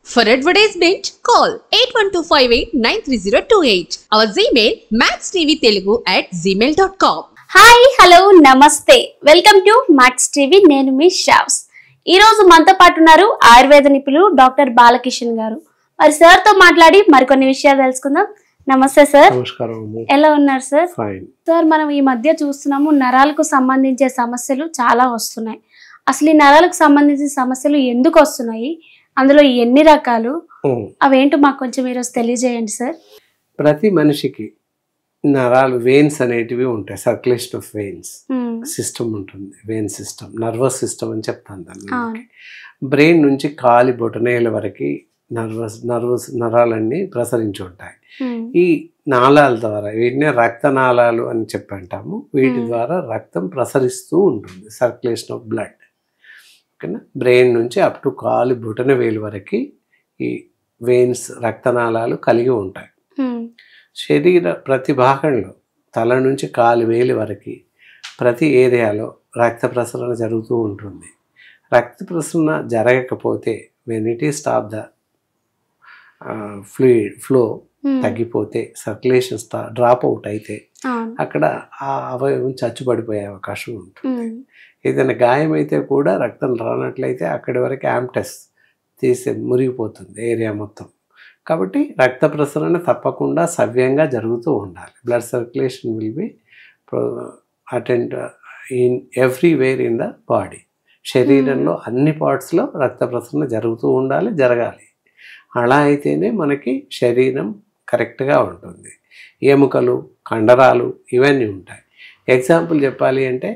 For advertisement, call 8125893028. Our Gmail maxtvtelugu@gmail.com. Hi hello నమస్తే welcome to max TV. నేను మీ షావ్స్. ఈ రోజు మనతో పాటు ఉన్నారు ఆయుర్వేద నిపుణులు డాక్టర్ బాలకిషన్ గారు. మరి సార్ తో మాట్లాడి మరికొన్ని విషయాలు తెలుసుకుందాం. నమస్తే సార్. నమస్కారం. ఎలా ఉన్నారు సార్? ఫైన్ సార్, మనం ఈ మధ్య చూస్తున్నాము నరాలకు సంబంధించే సమస్యలు చాలా వస్తున్నాయి. అసలు ఈ నరాలకు సంబంధించిన సమస్యలు ఎందుకు వస్తున్నాయి, అందులో ఎన్ని రకాలు, అవేంటో మాకు కొంచెం ఈరోజు తెలియజేయండి సార్. ప్రతి మనిషికి నరాలు వెయిన్స్ అనేటివి ఉంటాయి. సర్క్యులేషన్ ఆఫ్ వెయిన్స్ సిస్టమ్ ఉంటుంది. వెయిన్ సిస్టమ్, నర్వస్ సిస్టమ్ అని చెప్తాను దాన్ని. బ్రెయిన్ నుంచి కాలి బొటనేల వరకు నరాలన్నీ ప్రసరించి ఉంటాయి. ఈ నాళాల ద్వారా, వీటిని రక్తనాళాలు అని చెప్పి అంటాము. వీటి ద్వారా రక్తం ప్రసరిస్తూ ఉంటుంది. Circulation of blood. ఓకేనా. బ్రెయిన్ నుంచి అప్ టు కాలు బొటన వేలు వరకు ఈ వెయిన్స్, రక్తనాళాలు కలిగి ఉంటాయి. శరీర ప్రతి భాగంలో, తల నుంచి కాలు వేలు వరకు ప్రతి ఏరియాలో రక్త ప్రసరణ జరుగుతూ ఉంటుంది. రక్త ప్రసరణ జరగకపోతే, when it is stop the flow తగ్గిపోతే, సర్క్యులేషన్ డ్రాప్ అవుట్ అయితే అక్కడ ఆ అవయవం చచ్చుబడిపోయే అవకాశం ఉంటుంది. ఏదైనా గాయం అయితే కూడా రక్తం రానట్లయితే అక్కడి వరకు యాంప్టస్ తీసి మురిగిపోతుంది ఏరియా మొత్తం. కాబట్టి రక్త ప్రసరణ తప్పకుండా సవ్యంగా జరుగుతూ ఉండాలి. Blood circulation will be attend in everywhere in the body. శరీరంలో అన్ని పార్ట్స్లో రక్త ప్రసరణ జరుగుతూ ఉండాలి, జరగాలి. అలా అయితేనే మనకి శరీరం కరెక్ట్గా ఉంటుంది. ఎముకలు, కండరాలు ఇవన్నీ ఉంటాయి. ఎగ్జాంపుల్ చెప్పాలి అంటే,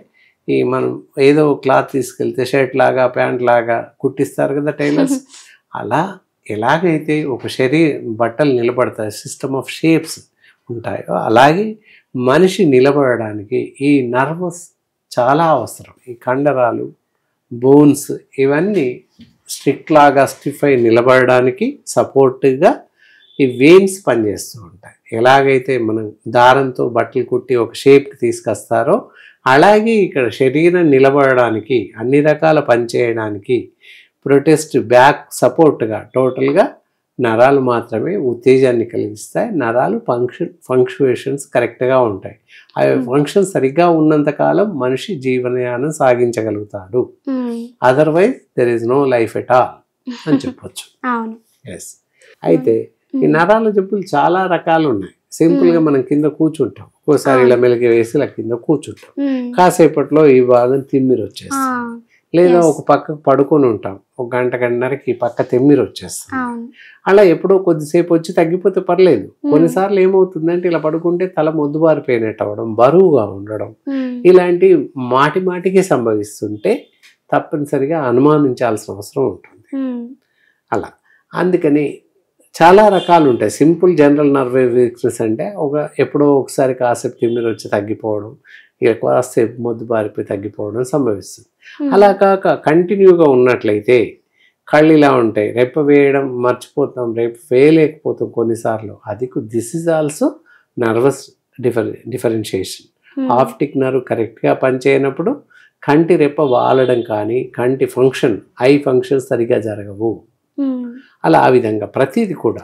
ఈ మనం ఏదో క్లాత్ తీసుకెళ్తే షర్ట్ లాగా, ప్యాంట్ లాగా కుట్టిస్తారు కదా టైలర్స్. అలా ఎలాగైతే ఒక బట్టలు నిలబడతాయి, సిస్టమ్ ఆఫ్ షేప్స్ ఉంటాయో, అలాగే మనిషి నిలబడడానికి ఈ నర్వస్ చాలా అవసరం. ఈ కండరాలు, బోన్స్ ఇవన్నీ స్టిఫ్ అయి నిలబడడానికి సపోర్ట్గా ఈ వెయిన్స్ పనిచేస్తూ ఉంటాయి. ఎలాగైతే మనం దారంతో బట్టలు కుట్టి ఒక షేప్కి తీసుకొస్తారో, అలాగే ఇక్కడ శరీరం నిలబడడానికి, అన్ని రకాల పనిచేయడానికి, ప్రొటెస్ట్ బ్యాక్ సపోర్ట్గా టోటల్గా నరాలు మాత్రమే ఉత్తేజాన్ని కలిగిస్తాయి. నరాలు ఫంక్షుయేషన్స్ కరెక్ట్గా ఉంటాయి. అవి ఫంక్షన్ సరిగ్గా ఉన్నంతకాలం మనిషి జీవనయానం సాగించగలుగుతాడు. Otherwise there is no life at all అని చెప్పొచ్చు. ఎస్. అయితే ఈ నరాల జబ్బులు చాలా రకాలు ఉన్నాయి. సింపుల్గా మనం కింద కూర్చుంటాం, ఒక్కోసారి ఇలా మెలిగి వేసి ఇలా కింద కూర్చుంటాం. కాసేపట్లో ఈ భాగం తిమ్మిరి వచ్చేస్తుంది. లేదా ఒక పక్కకు పడుకొని ఉంటాం, ఒక గంటన్నరకి ఈ పక్క తిమ్మిరి వచ్చేస్తుంది. అలా ఎప్పుడో కొద్దిసేపు వచ్చి తగ్గిపోతే పర్లేదు. కొన్నిసార్లు ఏమవుతుందంటే, ఇలా పడుకుంటే తల మొద్దుబారిపోయినట్టు అవ్వడం, బరువుగా ఉండడం, ఇలాంటి మాటికి సంభవిస్తుంటే తప్పనిసరిగా అనుమానించాల్సిన అవసరం ఉంటుంది. అలా అందుకని చాలా రకాలు ఉంటాయి. సింపుల్ జనరల్ నర్వ్ వీక్నెస్ అంటే ఎప్పుడో ఒకసారి కాసేపు తిమ్మిరి వచ్చి తగ్గిపోవడం, ఇక కాసేపు మొద్దు బారిపోయి తగ్గిపోవడం సంభవిస్తుంది. అలా కాక కంటిన్యూగా ఉన్నట్లయితే కళ్ళు ఇలా ఉంటాయి, రెప్ప వేయడం మర్చిపోతాం, రెప్ప వేయలేకపోతాం కొన్నిసార్లు. This is also nervous differentiation. Optic nerve కరెక్ట్గా పనిచేయనప్పుడు కంటి రెప్ప వాలడం కానీ, కంటి ఐ ఫంక్షన్ సరిగ్గా జరగవు. అలా ఆ విధంగా ప్రతిదీ కూడా,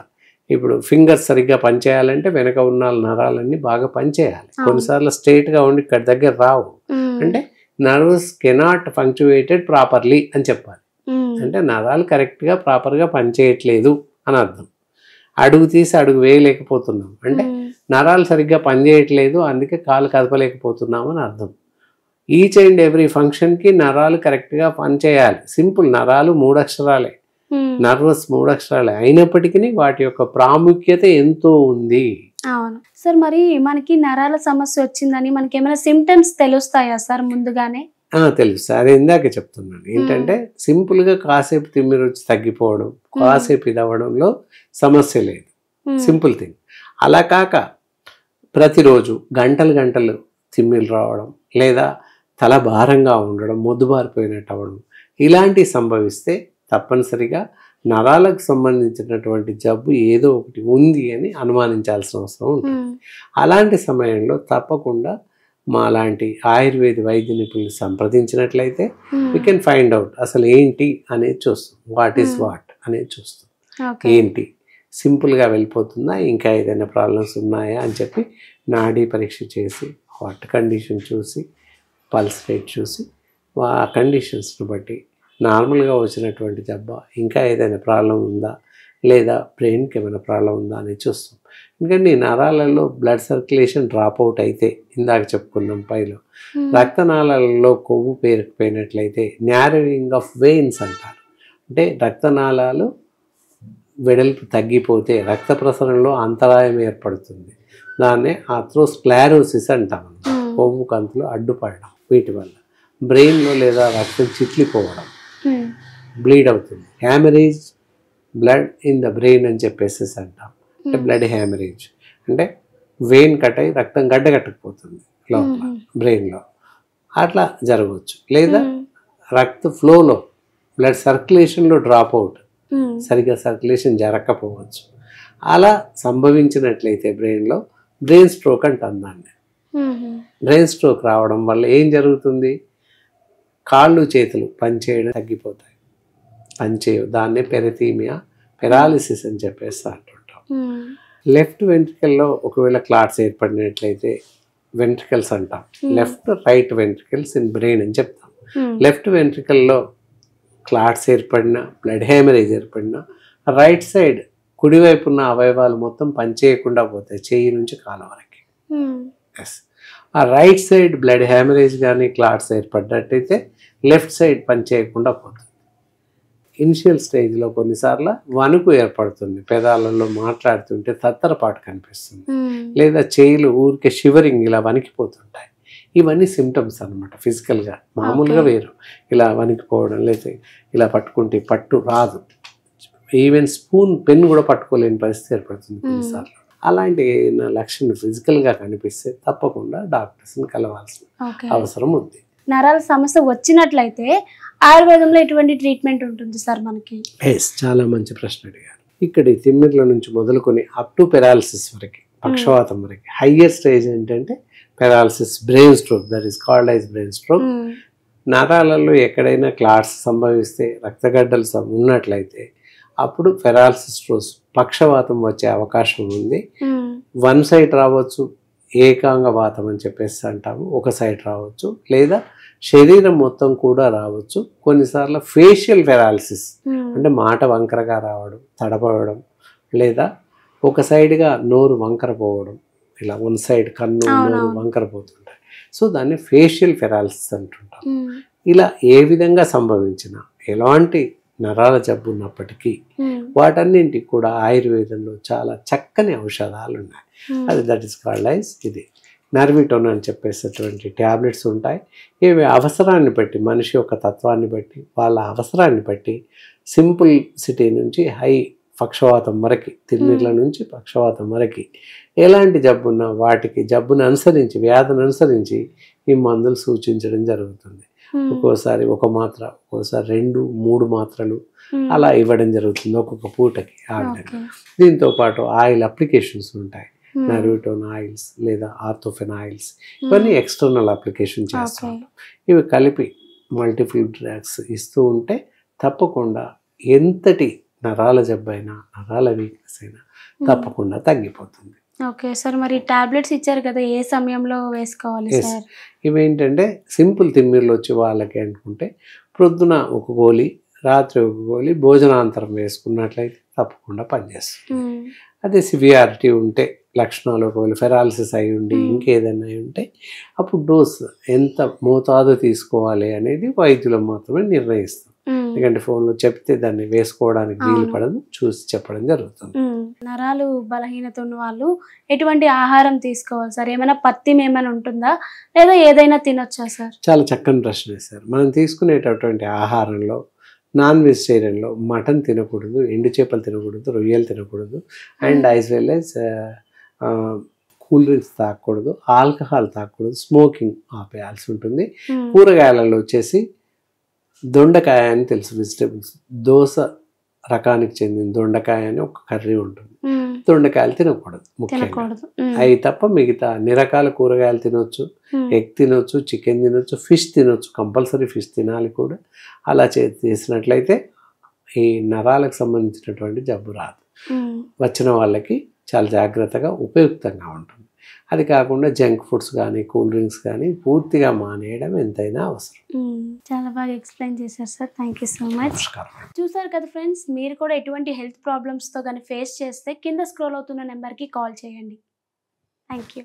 ఇప్పుడు ఫింగర్స్ సరిగ్గా పనిచేయాలంటే వెనక ఉన్న నరాలన్నీ బాగా పనిచేయాలి. కొన్నిసార్లు స్ట్రైట్గా ఉండి ఇక్కడ దగ్గర రావు. అంటే నర్వస్ కెనాట్ ఫంక్చుయేటెడ్ ప్రాపర్లీ అని చెప్పాలి. అంటే నరాలు కరెక్ట్గా ప్రాపర్గా పనిచేయట్లేదు అని అర్థం. అడుగు తీసి అడుగు వేయలేకపోతున్నాం అంటే నరాలు సరిగ్గా పనిచేయట్లేదు, అందుకే కాలు కదపలేకపోతున్నాము అని అర్థం. ఈచ్ అండ్ ఎవ్రీ ఫంక్షన్కి నరాలు కరెక్ట్గా పనిచేయాలి. సింపుల్, నరాలు 3 అక్షరాలే, నర్వస్ 3 అక్షరాలే అయినప్పటికీ వాటి యొక్క ప్రాముఖ్యత ఎంతో ఉంది. అవును సార్. మరి మనకి నరాల సమస్య వచ్చిందని మనకి ఏమైనా సిమ్టమ్స్ తెలుస్తాయా సార్ ముందుగానే? తెలుసు. అది ఇందాక చెప్తున్నాను. ఏంటంటే సింపుల్గా కాసేపు తిమ్మిరి వచ్చి తగ్గిపోవడం, కాసేపు ఇది అవ్వడంలో సమస్య లేదు, సింపుల్ థింగ్. అలా కాక ప్రతిరోజు గంటలు తిమ్మిరి రావడం, లేదా తల భారంగా ఉండడం, మొద్దుబారిపోయినట్టు అవ్వడం, ఇలాంటివి సంభవిస్తే తప్పనిసరిగా నరాలకు సంబంధించినటువంటి జబ్బు ఏదో ఒకటి ఉంది అని అనుమానించాల్సిన అవసరం ఉంటుంది. అలాంటి సమయంలో తప్పకుండా మాలాంటి ఆయుర్వేద వైద్య నిపుణులు సంప్రదించినట్లయితే వీ కెన్ ఫైండ్ అవుట్ అసలు ఏంటి అనేది చూస్తాం, వాట్ ఈస్ వాట్ అనేది చూస్తాం. ఏంటి, సింపుల్గా వెళ్ళిపోతుందా, ఇంకా ఏదైనా ప్రాబ్లమ్స్ ఉన్నాయా అని చెప్పి నాడీ పరీక్ష చేసి, హార్ట్ కండిషన్ చూసి, పల్స్ రేట్ చూసి, ఆ కండిషన్స్ని బట్టి నార్మల్గా వచ్చినటువంటి జబ్బా, ఇంకా ఏదైనా ప్రాబ్లం ఉందా, లేదా బ్రెయిన్కి ఏమైనా ప్రాబ్లం ఉందా అని చూస్తాం. ఎందుకంటే ఈ నరాలలో బ్లడ్ సర్క్యులేషన్ డ్రాప్ అవుట్ అయితే, ఇందాక చెప్పుకున్నాం పైలో, రక్తనాళాలలో కొవ్వు పేరుకుపోయినట్లయితే న్యారోయింగ్ ఆఫ్ వెయిన్స్ అంటారు. అంటే రక్తనాళాలు వెడల్పు తగ్గిపోతే రక్త ప్రసరణలో అంతరాయం ఏర్పడుతుంది. దాన్నే ఆథ్రోస్క్లెరోసిస్ అంటాం. కొవ్వు కంతులు అడ్డుపడడం, వీటి వల్ల బ్రెయిన్లో లేదా రక్తం చిట్లిపోవడం, బ్లీడ్ అవుతుంది. Haemorrhage blood in the brain అని చెప్పేసి అంటాం. అంటే బ్లడ్ హ్యామరేజ్ అంటే వెయిన్ కట్ అయ్యి రక్తం గడ్డగట్టకపోతుంది లోపల బ్రెయిన్లో, అట్లా జరగవచ్చు. లేదా రక్త ఫ్లోలో బ్లడ్ సర్క్యులేషన్లో డ్రాప్ అవుట్, సరిగ్గా సర్క్యులేషన్ జరగకపోవచ్చు. అలా సంభవించినట్లయితే బ్రెయిన్లో బ్రెయిన్ స్ట్రోక్ అంటాం దాన్ని. బ్రెయిన్ స్ట్రోక్ రావడం వల్ల ఏం జరుగుతుంది, కాళ్ళు చేతులు పనిచేయడం తగ్గిపోతాయి, పనిచేయవు. దాన్నే పెరాలిసిస్ అని చెప్పేసి అంటుంటాం. లెఫ్ట్ వెంట్రికల్లో ఒకవేళ క్లాట్స్ ఏర్పడినట్లయితే వెంట్రికల్స్ అంటాం. Left right ventricles in brain అని చెప్తాం. లెఫ్ట్ వెంట్రికల్లో క్లాట్స్ ఏర్పడినా, బ్లడ్ హ్యామరేజ్ ఏర్పడినా, రైట్ సైడ్ కుడివైపు ఉన్న అవయవాలు మొత్తం పనిచేయకుండా పోతాయి, చెయ్యి నుంచి కాళ్ళ వరకు. ఎస్, ఆ రైట్ సైడ్ బ్లడ్ హ్యామరేజ్ కానీ క్లాట్స్ ఏర్పడ్డట్టయితే లెఫ్ట్ సైడ్ పనిచేయకుండా పోతుంది. ఇనిషియల్ స్టేజ్లో కొన్నిసార్లు వణుకు ఏర్పడుతుంది, పెదాలలో మాట్లాడుతుంటే తత్తరపాటు కనిపిస్తుంది, లేదా చేయిలు ఊరికే షివరింగ్ ఇలా వణికిపోతుంటాయి. ఇవన్నీ సిమ్టమ్స్ అనమాట. ఫిజికల్గా మామూలుగా వేరు, ఇలా వణికిపోవడం, లేదా ఇలా పట్టుకుంటే పట్టు రాదు, ఈవెన్ స్పూన్ పెన్ కూడా పట్టుకోలేని పరిస్థితి ఏర్పడుతుంది కొన్నిసార్లు. అలాంటి లక్షణం ఫిజికల్గా కనిపిస్తే తప్పకుండా డాక్టర్స్ని కలవాల్సిన అవసరం ఉంది. నరాల సమస్య వచ్చినట్లయితే ఆయుర్వేదంలో ఎటువంటి ట్రీట్మెంట్ ఉంటుంది సార్ మనకి? ఎస్, చాలా మంచి ప్రశ్న అడిగారు. ఇక్కడ తిమ్మిర్ల నుంచి మొదలుకొని అప్ టు పెరాలసిస్ వరకు, పక్షవాతం వరకు. హయ్యర్ స్టేజ్ ఏంటంటే paralysis, brain stroke, that is called as brain stroke. నరాలలో ఎక్కడైనా క్లాట్స్ సంభవిస్తే, రక్తగడ్డలు ఉన్నట్లయితే అప్పుడు పెరాలసిస్ స్ట్రోక్, పక్షవాతం వచ్చే అవకాశం ఉంది. వన్ సైడ్ రావచ్చు, ఏకాంగ వాతం అని చెప్పేసి అంటాము, ఒక సైడ్ రావచ్చు, లేదా శరీరం మొత్తం కూడా రావచ్చు. కొన్నిసార్లు ఫేషియల్ పెరాలసిస్ అంటే మాట వంకరగా రావడం, తడపడం, లేదా ఒక సైడ్గా నోరు వంకర పోవడం, ఇలా వన్ సైడ్ కన్ను నోరు వంకర పోతుంటాయి. సో దాన్ని ఫేషియల్ పెరాలసిస్ అంటుంటాం. ఇలా ఏ విధంగా సంభవించినా, ఎలాంటి నరాల జబ్బు ఉన్నప్పటికీ వాటన్నింటికి కూడా ఆయుర్వేదంలో చాలా చక్కని ఔషధాలు ఉన్నాయి. అది దట్ ఈస్ కాల్డ్ యాజ్ ఇది నర్విటోన్ అని చెప్పేసేటువంటి ట్యాబ్లెట్స్ ఉంటాయి. ఇవి అవసరాన్ని బట్టి, మనిషి యొక్క తత్వాన్ని బట్టి, వాళ్ళ అవసరాన్ని బట్టి సింపుల్ సిటీ నుంచి హై పక్షవాతం వరకు, తిమ్మిర్ల నుంచి పక్షవాతం వరకు ఎలాంటి జబ్బు ఉన్నా వాటికి జబ్బును అనుసరించి, వ్యాధిని అనుసరించి ఈ మందులు సూచించడం జరుగుతుంది. ఒక్కోసారి ఒక మాత్ర, ఒక్కోసారి 2-3 మాత్రలు అలా ఇవ్వడం జరుగుతుంది ఒక్కొక్క పూటకి. ఆ విధంగా దీంతో పాటు ఆయిల్ అప్లికేషన్స్ ఉంటాయి, నర్విటోన్ ఆయిల్స్ లేదా ఆర్థోఫెన్ ఆయిల్స్, ఇవన్నీ ఎక్స్టర్నల్ అప్లికేషన్ చేస్తూ ఉంటాం. ఇవి కలిపి మల్టిపుల్ డ్రగ్స్ ఇస్తూ ఉంటే తప్పకుండా ఎంతటి నరాల జబ్బు అయినా, నరాల వీక్నెస్ అయినా తప్పకుండా తగ్గిపోతుంది. ఓకే సార్, మరి టాబ్లెట్స్ ఇచ్చారు కదా, ఏ సమయంలో వేసుకోవాలి సార్? ఇవేంటంటే సింపుల్ తిమ్మిర్లు వచ్చి వాళ్ళకి అనుకుంటే ప్రొద్దున ఒక గోళీ, రాత్రి ఒక గోళీ, భోజనాంతరం వేసుకున్నట్లయితే తప్పకుండా పనిచేస్తుంది. అదే సివియారిటీ ఉంటే, లక్షణాలు ఒకవేళ ఫెరాలసిస్ అయి ఉండి ఇంకేదైనా అయి ఉంటే అప్పుడు డోస్ ఎంత మోతాదు తీసుకోవాలి అనేది వైద్యులు మాత్రమే నిర్ణయిస్తాం. ఎందుకంటే ఫోన్లో చెప్తే దాన్ని వేసుకోవడానికి వీలు పడదు, చూసి చెప్పడం జరుగుతుంది. నరాలు బలహీనత ఉన్న వాళ్ళు ఎటువంటి ఆహారం తీసుకోవాలి సార్? ఏమైనా పథ్యం ఏమైనా ఉంటుందా, లేదా ఏదైనా తినొచ్చా సార్? చాలా చక్కని ప్రశ్న వేశారు. మనం తీసుకునేటటువంటి ఆహారంలో నాన్ వెజిటేరియన్లో మటన్ తినకూడదు, ఎండు చేపలు తినకూడదు, రొయ్యలు తినకూడదు, and as well as cool drinks తాగకూడదు, ఆల్కహాల్ తాగకూడదు, స్మోకింగ్ ఆపేయాల్సి ఉంటుంది. కూరగాయలలో వచ్చేసి దొండకాయ అని తెలుసు, వెజిటేబుల్స్, దోస రకానికి చెందిన దొండకాయ అని ఒక కర్రీ ఉంటుంది. దొండకాయలు తినకూడదు ముఖ్యంగా. అవి తప్ప మిగతా అన్ని రకాల కూరగాయలు తినొచ్చు, ఎగ్ తినొచ్చు, చికెన్ తినొచ్చు, ఫిష్ తినొచ్చు, కంపల్సరీ ఫిష్ తినాలి కూడా. అలా చేసినట్లయితే ఈ నరాలకు సంబంధించినటువంటి జబ్బు రాదు. వచ్చిన వాళ్ళకి చాలా జాగ్రత్తగా ఉపయుక్తంగా ఉంటుంది. అది కాకుండా జంక్ ఫుడ్స్ కానీ కూల్ డ్రింక్స్ కానీ పూర్తిగా మానేయడం ఎంతైనా అవసరం. చాలా బాగా ఎక్స్ప్లెయిన్ చేశారు sir. Thank you so much. చూసారు కదా ఫ్రెండ్స్, మీరు కూడా ఎటువంటి హెల్త్ ప్రాబ్లమ్స్తో కానీ ఫేస్ చేస్తే కింద స్క్రోల్ అవుతున్న నెంబర్కి కాల్ చేయండి. Thank you.